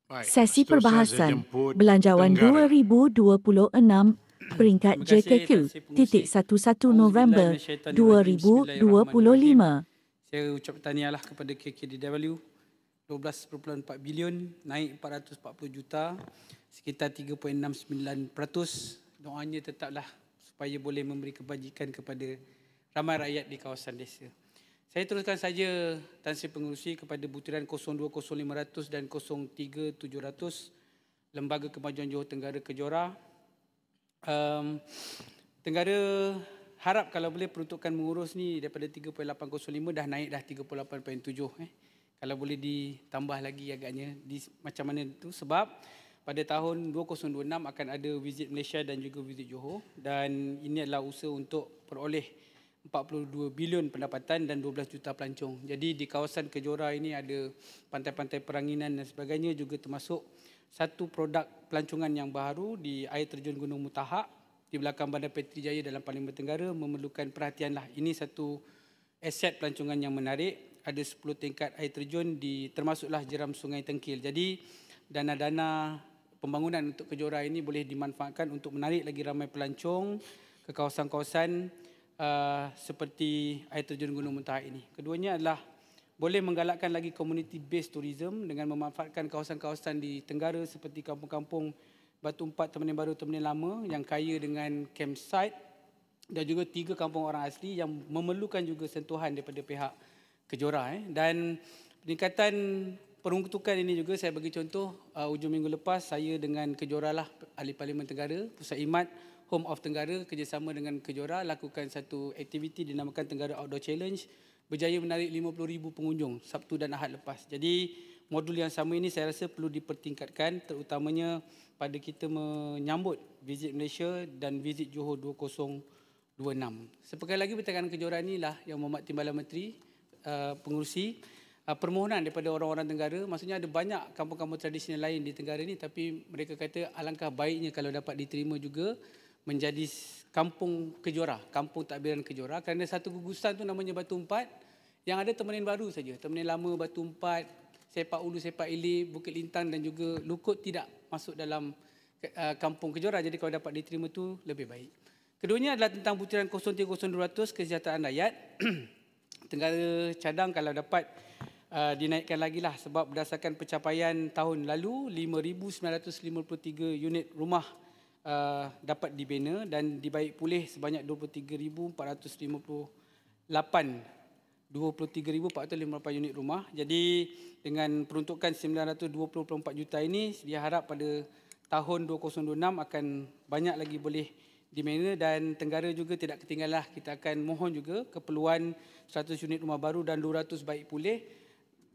Baik, Sesi lepas tu saya perbahasan jemput Belanjawan Tenggara. 2026 peringkat Terima kasih Tan JKQ Sri titik Pengerusi. 11 Auzubillahi November minasyaitanirrajim. Bismillahirrahmanirrahim. 2025. Saya ucap tahniahlah kepada KKDW 12.4 bilion, naik 440 juta, sekitar 3.69%. Doanya tetaplah supaya boleh memberi kebajikan kepada ramai rakyat di kawasan desa. Saya teruskan saja Tan Sri Pengerusi kepada butiran 020500 dan 03700 Lembaga Kemajuan Johor Tenggara Kejora. Tenggara harap kalau boleh peruntukan mengurus ni daripada 3.805 dah naik dah 38.7. Kalau boleh ditambah lagi agaknya di macam mana itu, sebab pada tahun 2026 akan ada visit Malaysia dan juga visit Johor, dan ini adalah usaha untuk peroleh 42 bilion pendapatan dan 12 juta pelancong. Jadi di kawasan Kejora ini ada pantai-pantai peranginan dan sebagainya, juga termasuk satu produk pelancongan yang baru di air terjun Gunung Mutahak di belakang Bandar Petri Jaya dalam Parlimen Tenggara, memerlukan perhatianlah. Ini satu aset pelancongan yang menarik. Ada 10 tingkat air terjun termasuklah jeram Sungai Tengkil. Jadi dana-dana pembangunan untuk Kejora ini boleh dimanfaatkan untuk menarik lagi ramai pelancong ke kawasan-kawasan seperti air terjun Gunung Mutahak ini. Keduanya adalah boleh menggalakkan lagi community based tourism dengan memanfaatkan kawasan-kawasan di Tenggara seperti kampung-kampung Batu Empat, Terminal Baru, Terminal Lama yang kaya dengan campsite, dan juga 3 kampung orang asli yang memerlukan juga sentuhan daripada pihak Kejora. Dan peningkatan peruntukan ini juga saya bagi contoh, hujung minggu lepas saya dengan Kejora lah, Ahli Parlimen Tenggara, Pusat Imat Home of Tenggara kerjasama dengan Kejora lakukan satu aktiviti dinamakan Tenggara Outdoor Challenge, berjaya menarik 50,000 pengunjung Sabtu dan Ahad lepas. Jadi modul yang sama ini saya rasa perlu dipertingkatkan, terutamanya pada kita menyambut visit Malaysia dan visit Johor 2026. Sekali lagi berkaitan Kejora inilah yang Mohd Timbalan Menteri Pengerusi, permohonan daripada orang-orang Tenggara. Maksudnya ada banyak kampung-kampung tradisional lain di Tenggara ini, tapi mereka kata alangkah baiknya kalau dapat diterima juga menjadi kampung Kejora, kampung takbiran Kejora, kerana satu gugusan tu namanya Batu Empat, yang ada terminal baru saja, terminal lama Batu Empat, Sepak Ulu, Sepak Ilir, Bukit Lintang dan juga Lukut tidak masuk dalam kampung Kejora. Jadi kalau dapat diterima tu lebih baik. Keduanya adalah tentang butiran 030200 kesejahteraan rakyat. Tenggara cadang kalau dapat dinaikkan lagi lah, sebab berdasarkan pencapaian tahun lalu 5,953 unit rumah dapat dibina dan dibaik pulih sebanyak 23,458 unit rumah. Jadi dengan peruntukan 924 juta ini, dia harap pada tahun 2026 akan banyak lagi boleh dimana, dan Tenggara juga tidak ketinggalan. Kita akan mohon juga keperluan 100 unit rumah baru dan 200 baik pulih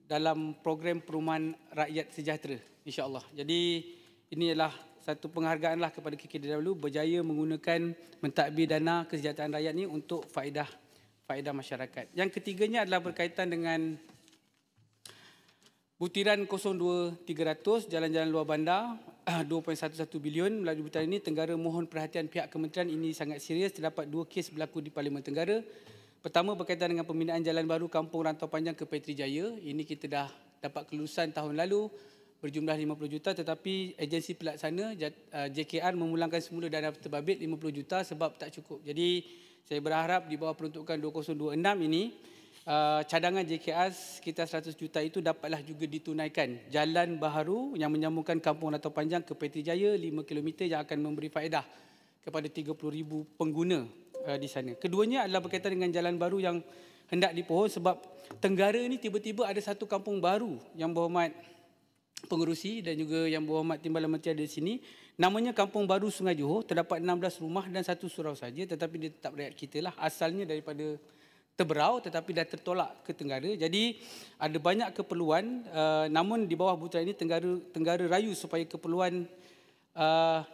dalam program perumahan rakyat sejahtera, insya-Allah. Jadi ini adalah satu penghargaanlah kepada KKDW berjaya menggunakan mentadbir dana kesejahteraan rakyat ini untuk faedah masyarakat. Yang ketiganya adalah berkaitan dengan butiran 02300 jalan-jalan luar bandar 2.11 bilion. Melalui butiran ini Tenggara mohon perhatian pihak kementerian. Ini sangat serius. Terdapat 2 kes berlaku di Parlimen Tenggara. Pertama berkaitan dengan pembinaan jalan baru Kampung Rantau Panjang ke Petri Jaya. Ini kita dah dapat kelulusan tahun lalu berjumlah 50 juta, tetapi agensi pelaksana JKR memulangkan semula dana terbabit 50 juta sebab tak cukup. Jadi saya berharap di bawah peruntukan 2026 ini cadangan JKR sekitar 100 juta itu dapatlah juga ditunaikan. Jalan baharu yang menyambungkan Kampung Rantau Panjang ke Petri Jaya 5 km yang akan memberi faedah kepada 30,000 pengguna di sana. Keduanya adalah berkaitan dengan jalan baru yang hendak dipohon, sebab Tenggara ini tiba-tiba ada satu kampung baru yang berhormat Pengerusi dan juga yang berhormat Timbalan Menteri ada di sini. Namanya Kampung Baru Sungai Johor. Terdapat 16 rumah dan 1 surau saja, tetapi dia tetap rakyat kita lah. Asalnya daripada Teberau tetapi dah tertolak ke Tenggara. Jadi ada banyak keperluan, namun di bawah butiran ini Tenggara rayu supaya keperluan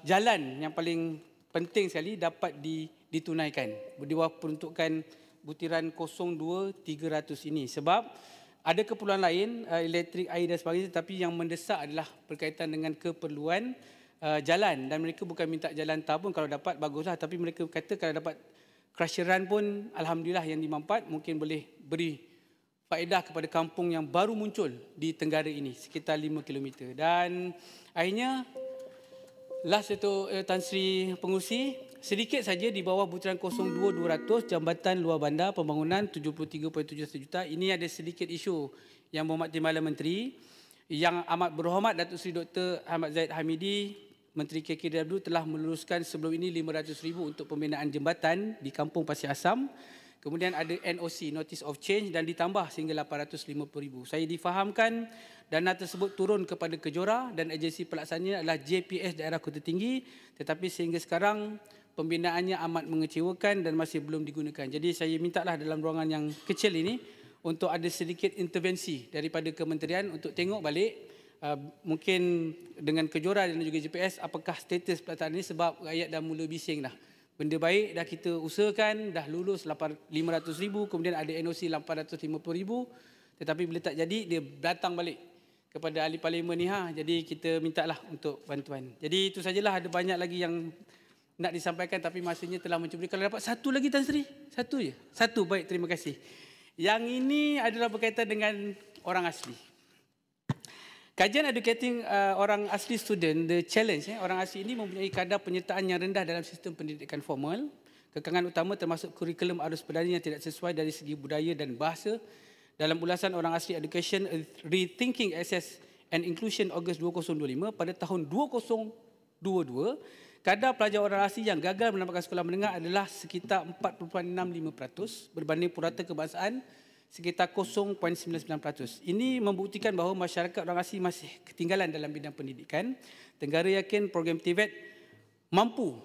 jalan yang paling penting sekali dapat ditunaikan di bawah peruntukan butiran 02300 ini. Sebab ada keperluan lain, elektrik, air dan sebagainya, tetapi yang mendesak adalah berkaitan dengan keperluan jalan, dan mereka bukan minta jalan tar pun, kalau dapat baguslah, tapi mereka kata kalau dapat crusher run pun alhamdulillah yang dimampat, mungkin boleh beri faedah kepada kampung yang baru muncul di Tenggara ini, sekitar 5 km. Dan akhirnya, last itu Tan Sri Pengerusi, sedikit saja di bawah butiran 02-200 Jambatan Luar Bandar Pembangunan 73.71 juta. Ini ada sedikit isu yang berhormat Timbalan Menteri. Yang amat berhormat Datuk Seri Dr. Ahmad Zahid Hamidi, Menteri KKDW telah meluluskan sebelum ini 500,000 untuk pembinaan jambatan di Kampung Pasir Asam. Kemudian ada NOC, Notice of Change, dan ditambah sehingga 850,000. Saya difahamkan dana tersebut turun kepada Kejora dan agensi pelaksananya adalah JPS Daerah Kota Tinggi, tetapi sehingga sekarang pembinaannya amat mengecewakan dan masih belum digunakan. Jadi saya mintalah dalam ruangan yang kecil ini untuk ada sedikit intervensi daripada kementerian untuk tengok balik mungkin dengan Kejora dan juga JPS apakah status pelaksanaan ini, sebab rakyat dah mula bising dah. Benda baik dah kita usahakan, dah lulus 500,000, kemudian ada NOC 850,000, tetapi bila tak jadi, dia datang balik kepada ahli parlimen ni. Jadi kita mintalah untuk bantuan. Jadi itu sajalah, ada banyak lagi yang nak disampaikan tapi masanya telah mencuri. Kalau dapat satu lagi Tan Sri, satu je. Satu, baik, terima kasih. Yang ini adalah berkaitan dengan orang asli. Kajian educating orang asli student, the challenge, orang asli ini mempunyai kadar penyertaan yang rendah dalam sistem pendidikan formal. Kekangan utama termasuk kurikulum arus perdana yang tidak sesuai dari segi budaya dan bahasa. Dalam ulasan Orang Asli Education, Rethinking Access and Inclusion Ogos 2025, pada tahun 2022, kadar pelajar orang asli yang gagal menamatkan sekolah menengah adalah sekitar 4.65% berbanding purata kebangsaan sekitar 0.99%. Ini membuktikan bahawa masyarakat orang asli masih ketinggalan dalam bidang pendidikan. Tenggara yakin program TVET mampu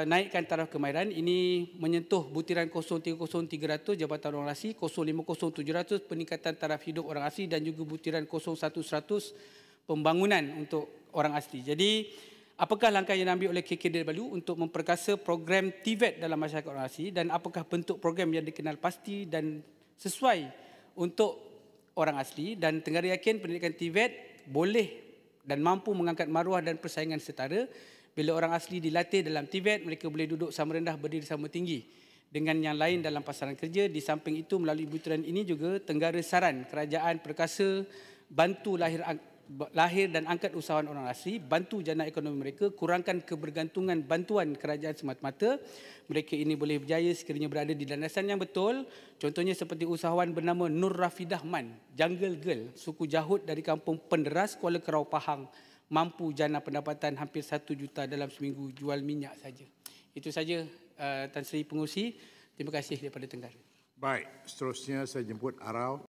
naikkan taraf kemahiran. Ini menyentuh butiran 030-300 Jabatan Orang Asli, 050-700 peningkatan taraf hidup orang asli dan juga butiran 01-100 pembangunan untuk orang asli. Jadi, apakah langkah yang diambil oleh KKDW untuk memperkasa program TVET dalam masyarakat orang asli dan apakah bentuk program yang dikenal pasti dan sesuai untuk orang asli? Dan Tenggara yakin pendidikan TVET boleh dan mampu mengangkat maruah dan persaingan setara. Bila orang asli dilatih dalam TVET, mereka boleh duduk sama rendah, berdiri sama tinggi dengan yang lain dalam pasaran kerja. Di samping itu, melalui butiran ini juga Tenggara saran kerajaan perkasa bantu lahir dan angkat usahawan orang asli, bantu jana ekonomi mereka, kurangkan kebergantungan bantuan kerajaan semata-mata. Mereka ini boleh berjaya sekiranya berada di landasan yang betul. Contohnya seperti usahawan bernama Nur Rafidah Man, Jungle Girl, suku Jahut dari kampung Penderas, Kuala Kerau, Pahang, mampu jana pendapatan hampir 1 juta dalam seminggu jual minyak saja. Itu saja Tan Sri Pengerusi. Terima kasih daripada Tenggara. Baik, seterusnya saya jemput Arau.